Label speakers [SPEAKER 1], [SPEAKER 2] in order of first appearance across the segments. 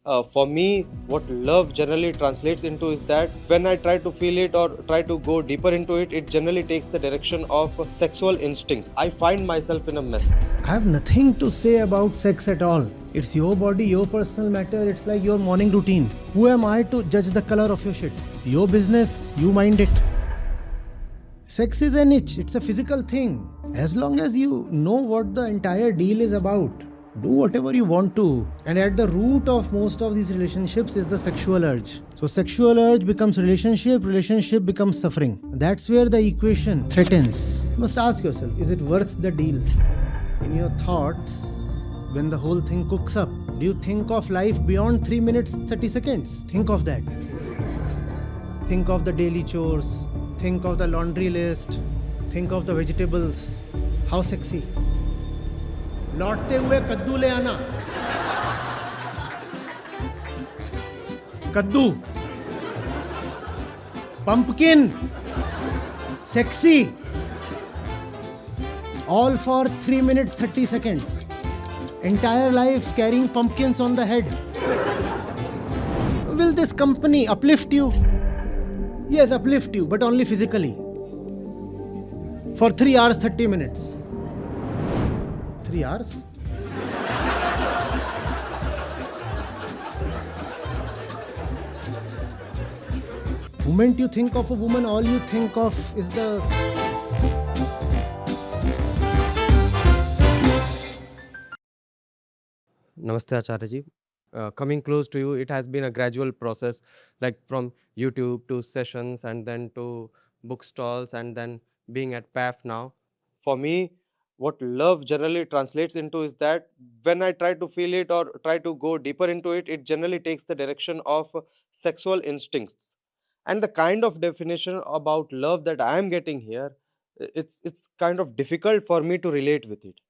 [SPEAKER 1] For me, what love generally translates into is that when I try to feel it or try to go deeper into it, it generally takes the direction of sexual instinct. I find myself in a mess.
[SPEAKER 2] I have nothing to say about sex at all. It's your body, your personal matter. It's like your morning routine. Who am I to judge the color of your shit? Your business, you mind it. Sex is an itch, it's a physical thing. As long as you know what the entire deal is about, do whatever you want to. And at the root of most of these relationships is the sexual urge. So sexual urge becomes relationship becomes suffering. That's where the equation threatens. You must ask yourself, is it worth the deal? In your thoughts, when the whole thing cooks up, do you think of life beyond 3 minutes 30 seconds? Think of that. Think of the daily chores. Think of the laundry list. Think of the vegetables. How sexy. लौटते हुए कद्दू ले आना. कद्दू. Pumpkin. Sexy. All for 3 minutes 30 seconds. Entire life carrying pumpkins on the head. Will this company uplift you? Yes, uplift you, but only physically. For 3 hours 30 minutes. 3 hours? Moment you think of a woman, all you think of is the...
[SPEAKER 1] Namaste, Acharya ji. Coming close to you, it has been a gradual process, like from YouTube to sessions and then to bookstalls and then being at PAF now. For me, what love generally translates into is that when I try to feel it or try to go deeper into it, it generally takes the direction of sexual instincts. And the kind of definition about love that I am getting here, it's kind of difficult for me to relate with it.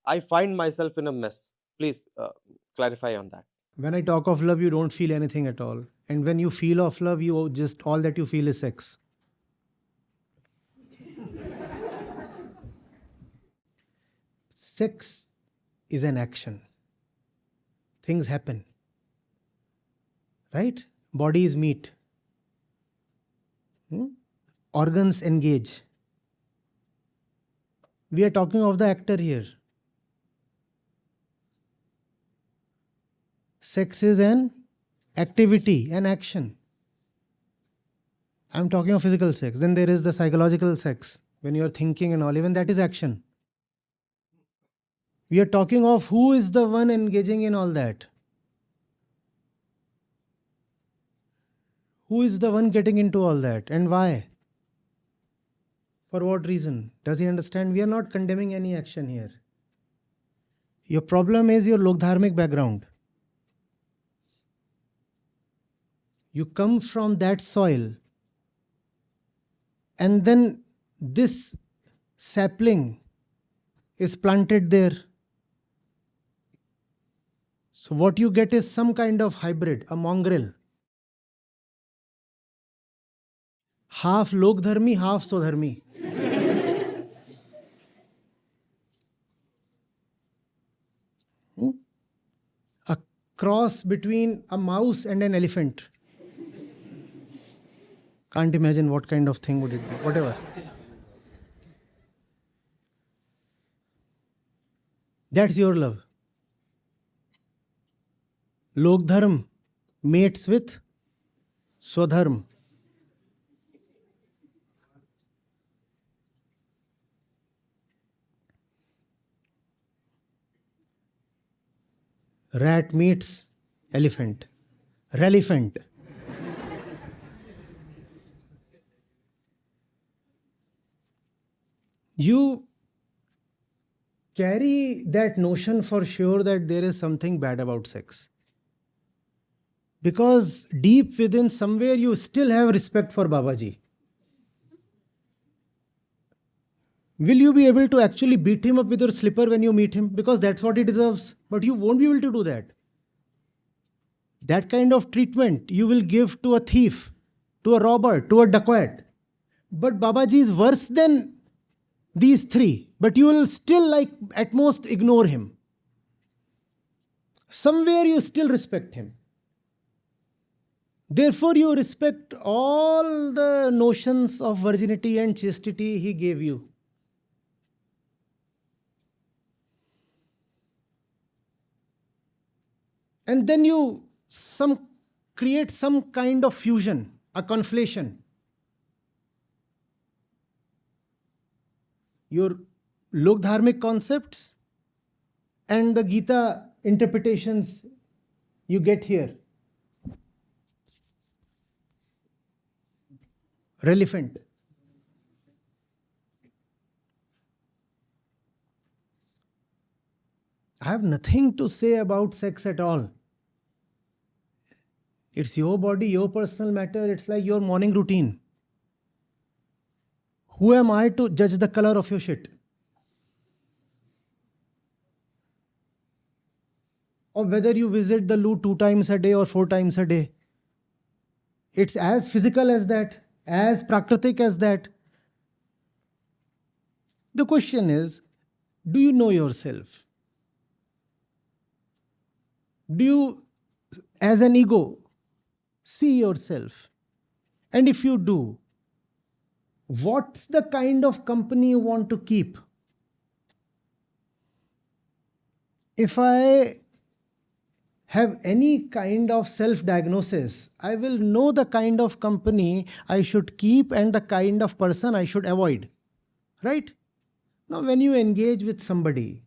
[SPEAKER 1] I find myself in a mess. Please clarify on that.
[SPEAKER 2] When I talk of love, you don't feel anything at all. And when you feel of love, you just, all that you feel is sex. Sex is an action. Things happen. Right? Bodies meet. Organs engage. We are talking of the actor here. Sex is an activity, an action. I'm talking of physical sex. Then there is the psychological sex. When you're thinking and all, even that is action. We are talking of who is the one engaging in all that. Who is the one getting into all that and why? For what reason? Does he understand? We are not condemning any action here. Your problem is your logdharmic background. You come from that soil, and then this sapling is planted there. So what you get is some kind of hybrid, a mongrel. Half logdharmi, half swadharmi. A cross between a mouse and an elephant. Can't imagine what kind of thing would it be. Whatever. That's your love. Logdharm mates with Swadharm. Rat meets elephant. Relephant. You carry that notion for sure that there is something bad about sex. Because deep within somewhere you still have respect for Babaji. Will you be able to actually beat him up with your slipper when you meet him? Because that's what he deserves. But you won't be able to do that. That kind of treatment you will give to a thief, to a robber, to a dacoit. But Babaji is worse than these three. But you will still, like, at most ignore him. somewhere you still respect him. Therefore, you respect all the notions of virginity and chastity he gave you. And then you create some kind of fusion, a conflation. Your lok dharmic concepts and the Gita interpretations you get here. Relevant. I have nothing to say about sex at all. It's your body, your personal matter. It's like your morning routine. Who am I to judge the color of your shit? Or whether you visit the loo 2 times a day or 4 times a day. It's as physical as that, as prakritik as that. The question is, do you know yourself? Do you, as an ego, see yourself? And if you do, what's the kind of company you want to keep? If I have any kind of self-diagnosis, I will know the kind of company I should keep and the kind of person I should avoid. Right? Now, when you engage with somebody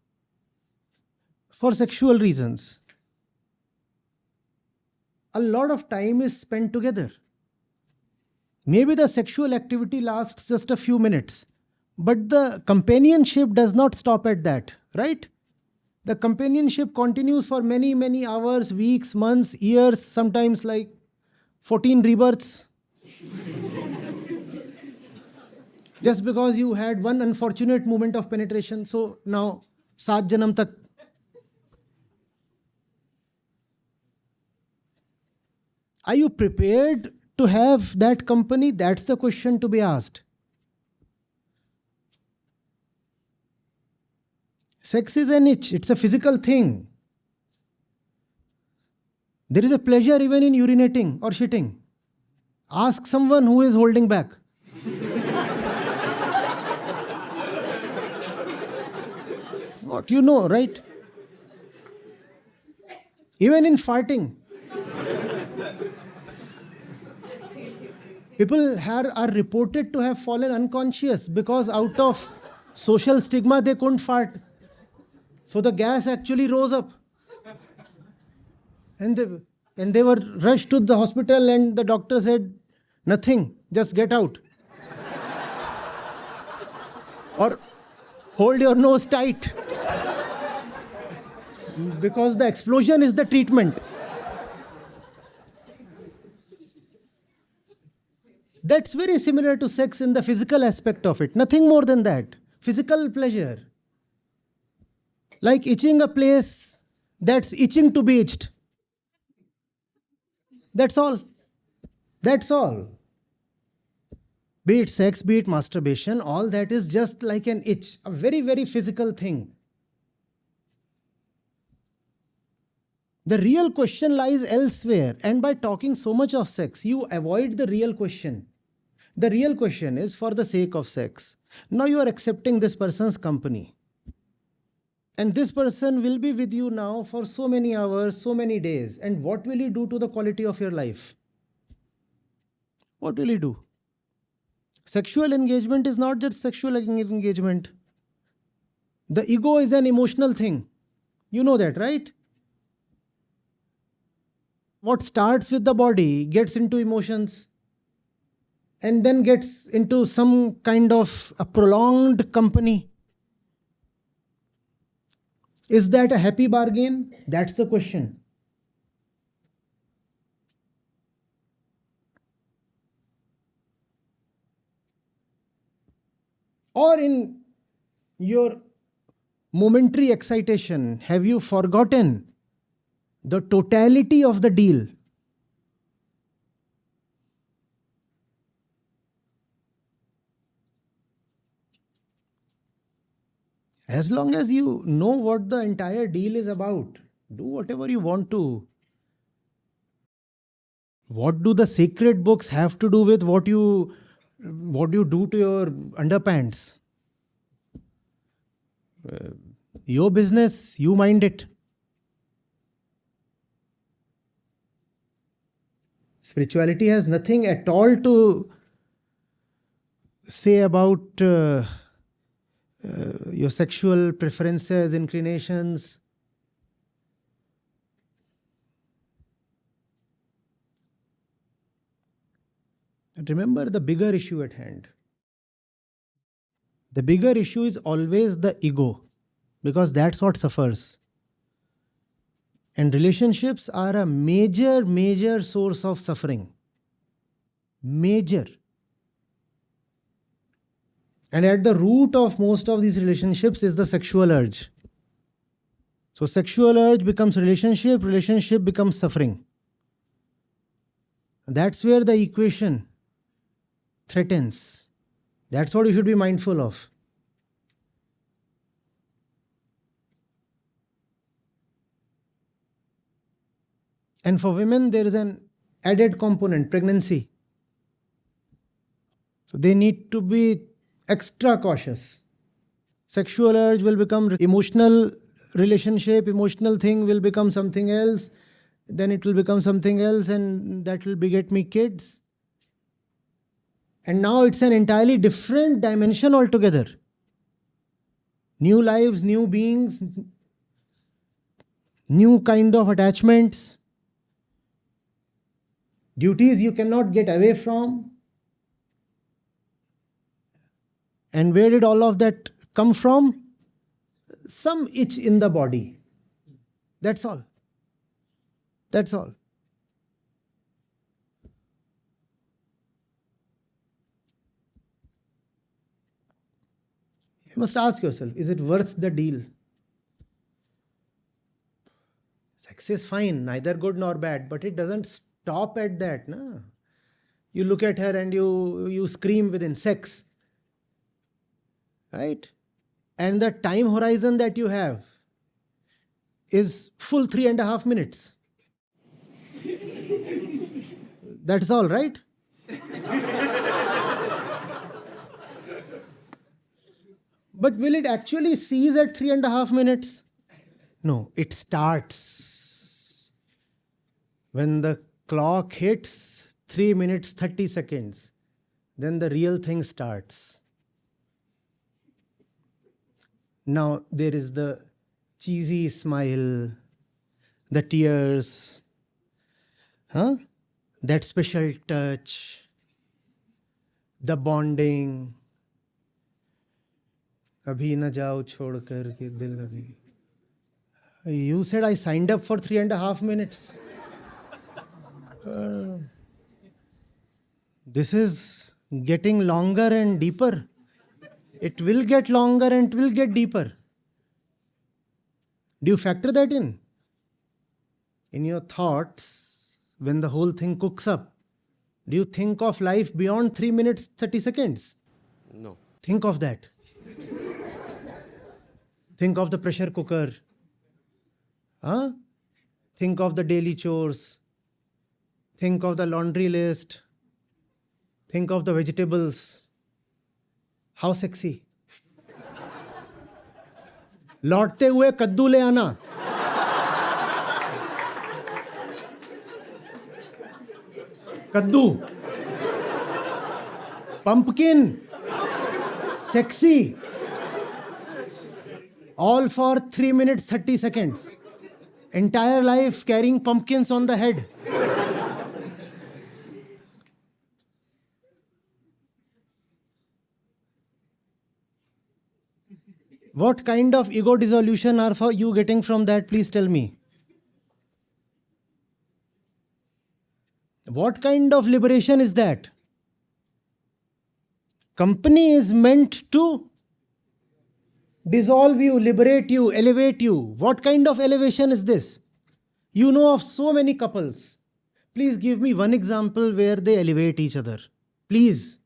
[SPEAKER 2] for sexual reasons, a lot of time is spent together. Maybe the sexual activity lasts just a few minutes, but the companionship does not stop at that, right? The companionship continues for many, many hours, weeks, months, years, sometimes like 14 rebirths. Just because you had one unfortunate moment of penetration, so now 7 janam tak. Are you prepared to have that company? That's the question to be asked. Sex is an itch, it's a physical thing. There is a pleasure even in urinating or shitting. Ask someone who is holding back. What you know, right? Even in farting. People are reported to have fallen unconscious because out of social stigma they couldn't fart. So the gas actually rose up. And they were rushed to the hospital and the doctor said, nothing, just get out. Or hold your nose tight. Because the explosion is the treatment. That's very similar to sex in the physical aspect of it. Nothing more than that. Physical pleasure. Like itching a place that's itching to be itched. That's all. That's all. Be it sex, be it masturbation, all that is just like an itch. A very, very physical thing. The real question lies elsewhere. And by talking so much of sex, you avoid the real question. The real question is for the sake of sex. Now you are accepting this person's company. And this person will be with you now for so many hours, so many days. And what will you do to the quality of your life? What will you do? Sexual engagement is not just sexual engagement. The ego is an emotional thing. You know that, right? What starts with the body gets into emotions and then gets into some kind of a prolonged company. Is that a happy bargain? That's the question. Or in your momentary excitation, have you forgotten the totality of the deal? As long as you know what the entire deal is about, Do whatever you want to. What do the sacred books have to do with what you do to your underpants? Your business, you mind it. Spirituality has nothing at all to say about your sexual preferences, inclinations. And remember the bigger issue at hand. The bigger issue is always the ego, because that's what suffers. And relationships are a major, major source of suffering. Major. And at the root of most of these relationships is the sexual urge. So sexual urge becomes relationship, relationship becomes suffering. That's where the equation threatens. That's what you should be mindful of. And for women, there is an added component, pregnancy. So they need to be extra cautious. Sexual urge will become emotional relationship, emotional thing will become something else, then it will become something else, and that will beget me kids. And now it's an entirely different dimension altogether. New lives, new beings, new kind of attachments, duties you cannot get away from. And where did all of that come from? Some itch in the body. That's all. That's all. You must ask yourself, is it worth the deal? Sex is fine, neither good nor bad, but it doesn't stop at that. No? You look at her and you scream within sex. Right? And the time horizon that you have is full 3.5 minutes. That's all, right? But will it actually cease at 3.5 minutes? No, it starts. When the clock hits 3 minutes 30 seconds, then the real thing starts. Now there is the cheesy smile, the tears, that special touch, the bonding. Abhi na jao chhod kar ke dil abhi. You said I signed up for 3.5 minutes. This is getting longer and deeper. It will get longer and it will get deeper. Do you factor that in? In your thoughts, when the whole thing cooks up, do you think of life beyond 3 minutes 30 seconds?
[SPEAKER 1] No.
[SPEAKER 2] Think of that. Think of the pressure cooker. Think of the daily chores. Think of the laundry list. Think of the vegetables. How sexy. लौटते हुए कद्दू ले आना. कद्दू. Pumpkin. Sexy. All for 3 minutes 30 seconds. Entire life carrying pumpkins on the head. What kind of ego dissolution are for you getting from that? Please tell me. What kind of liberation is that? Company is meant to dissolve you, liberate you, elevate you. What kind of elevation is this? You know of so many couples. Please give me one example where they elevate each other. Please.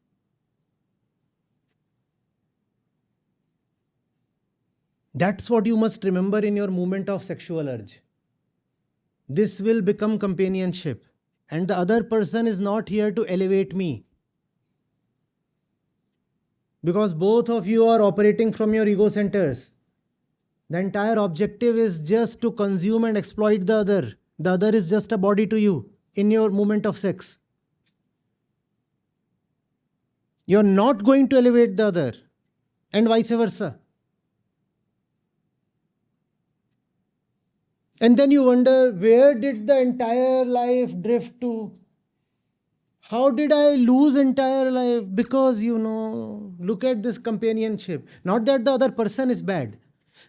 [SPEAKER 2] That's what you must remember in your moment of sexual urge. This will become companionship. And the other person is not here to elevate me. Because both of you are operating from your ego centers. The entire objective is just to consume and exploit the other. The other is just a body to you in your moment of sex. You're not going to elevate the other, and vice versa. And then you wonder, where did the entire life drift to? How did I lose entire life? Because, look at this companionship. Not that the other person is bad.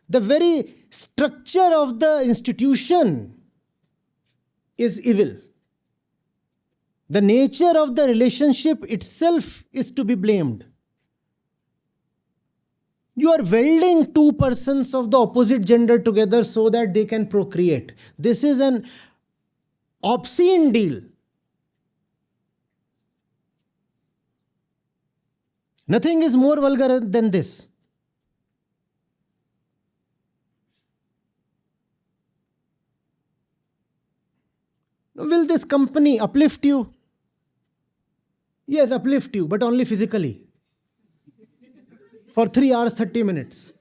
[SPEAKER 2] The very structure of the institution is evil. The nature of the relationship itself is to be blamed. You are welding two persons of the opposite gender together so that they can procreate. This is an obscene deal. Nothing is more vulgar than this. Will this company uplift you? Yes, uplift you, but only physically. For 3 hours, 30 minutes.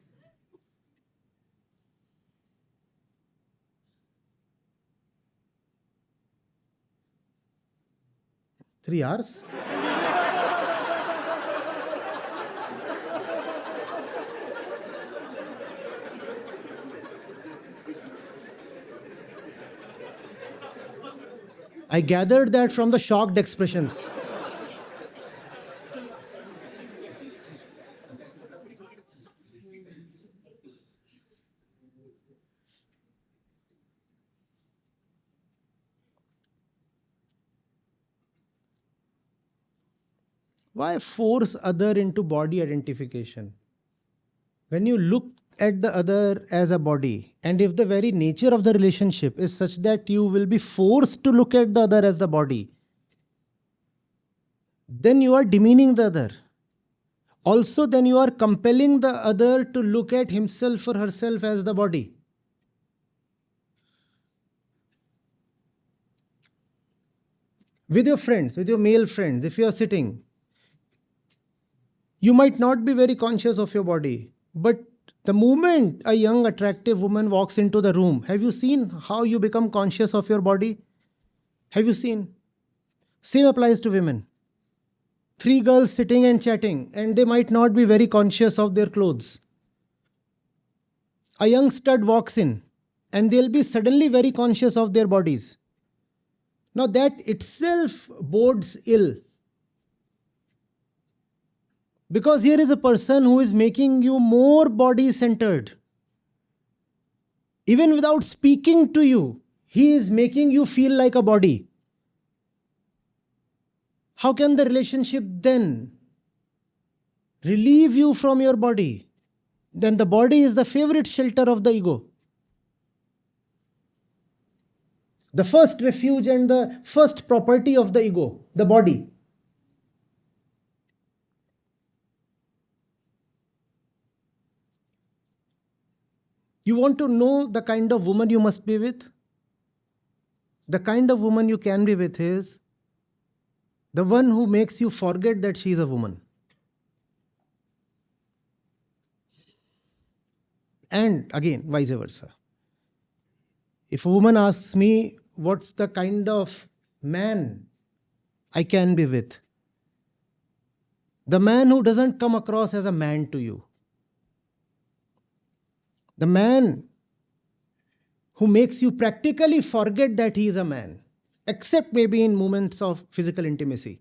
[SPEAKER 2] Three hours? I gathered that from the shocked expressions. Why force other into body identification? When you look at the other as a body, and if the very nature of the relationship is such that you will be forced to look at the other as the body, then you are demeaning the other. Also, then you are compelling the other to look at himself or herself as the body. With your friends, with your male friends, if you are sitting, you might not be very conscious of your body, but the moment a young, attractive woman walks into the room, have you seen how you become conscious of your body? Have you seen? Same applies to women. 3 girls sitting and chatting, and they might not be very conscious of their clothes. A young stud walks in, and they'll be suddenly very conscious of their bodies. Now that itself bodes ill. Because here is a person who is making you more body-centered. Even without speaking to you, he is making you feel like a body. How can the relationship then relieve you from your body? Then the body is the favorite shelter of the ego. The first refuge and the first property of the ego, the body. You want to know the kind of woman you must be with? The kind of woman you can be with is the one who makes you forget that she is a woman. And again, vice versa. If a woman asks me, what's the kind of man I can be with? The man who doesn't come across as a man to you. The man who makes you practically forget that he is a man, except maybe in moments of physical intimacy.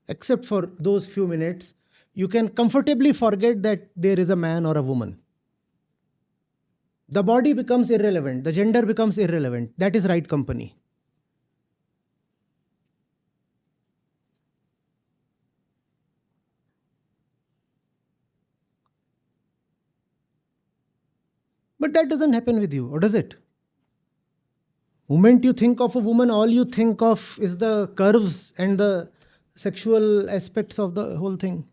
[SPEAKER 2] Except for those few minutes, you can comfortably forget that there is a man or a woman. The body becomes irrelevant. The gender becomes irrelevant. That is right company. But that doesn't happen with you, or does it? Moment you think of a woman, all you think of is the curves and the sexual aspects of the whole thing.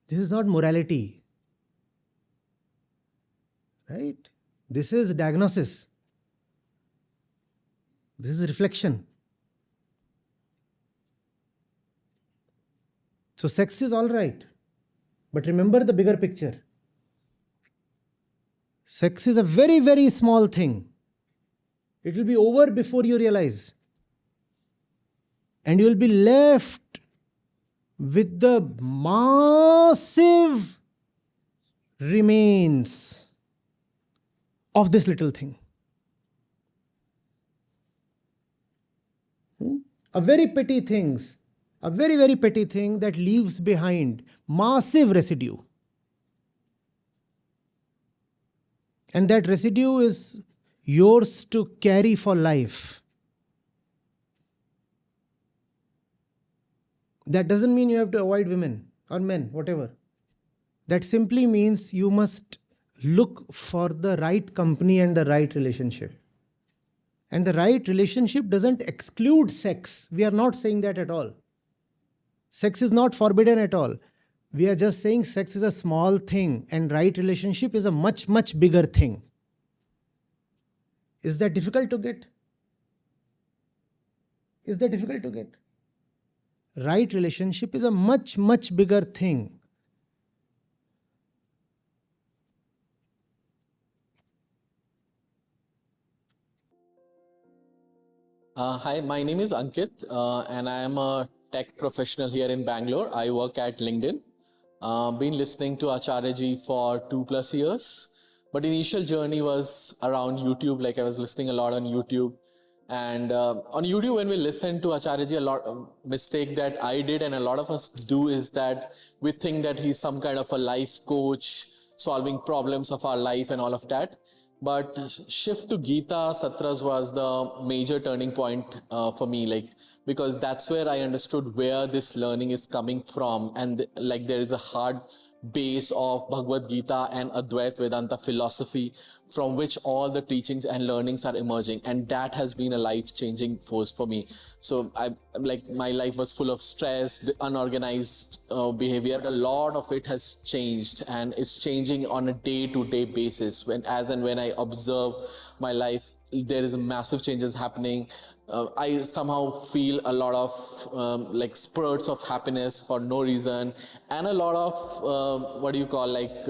[SPEAKER 2] This is not morality. right? This is diagnosis. This is reflection. So sex is all right. But remember the bigger picture. Sex is a very, very small thing. It will be over before you realize. And you will be left with the massive remains of this little thing. A very petty things, a very, very petty thing that leaves behind massive residue. And that residue is yours to carry for life. That doesn't mean you have to avoid women or men, whatever. That simply means you must look for the right company and the right relationship. And the right relationship doesn't exclude sex. We are not saying that at all. Sex is not forbidden at all. We are just saying sex is a small thing and right relationship is a much, much bigger thing. Is that difficult to get? Is that difficult to get? Right relationship is a much, much bigger thing.
[SPEAKER 3] Hi, my name is Ankit, and I am a tech professional here in Bangalore. I work at LinkedIn. Been listening to Acharya ji for 2+ years, but initial journey was around YouTube. Like I was listening a lot on YouTube, and on YouTube when we listen to Acharya ji, a lot mistake that I did and a lot of us do is that we think that he's some kind of a life coach, solving problems of our life and all of that. But shift to Gita Satras was the major turning point for me, like because that's where I understood where this learning is coming from, and like there is a hard base of Bhagavad Gita and Advait Vedanta philosophy from which all the teachings and learnings are emerging, and that has been a life-changing force for me. So I like my life was full of stress, unorganized behavior. A lot of it has changed, and it's changing on a day-to-day basis. When as and when I observe my life, there is massive changes happening. I somehow feel a lot of like spurts of happiness for no reason, and a lot of what do you call like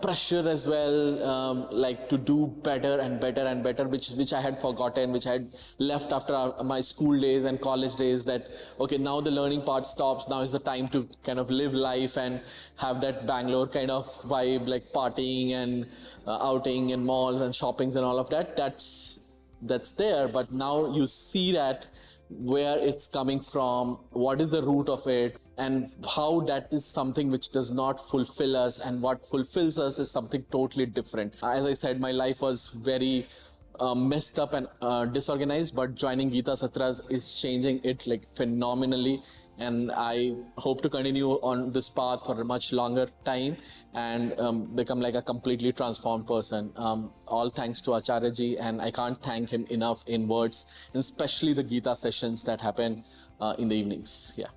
[SPEAKER 3] pressure as well, like to do better and better and better, which I had forgotten, which I had left after my school days and college days. That okay, now the learning part stops. Now is the time to kind of live life and have that Bangalore kind of vibe, like partying and outing and malls and shoppings and all of that. That's there, but now you see that where it's coming from, what is the root of it, and how that is something which does not fulfill us, and what fulfills us is something totally different. As I said, my life was very messed up and disorganized, but joining Gita Satras is changing it like phenomenally, and I hope to continue on this path for a much longer time and become like a completely transformed person. All thanks to Acharya ji, and I can't thank him enough in words, especially the Gita sessions that happen in the evenings. Yeah.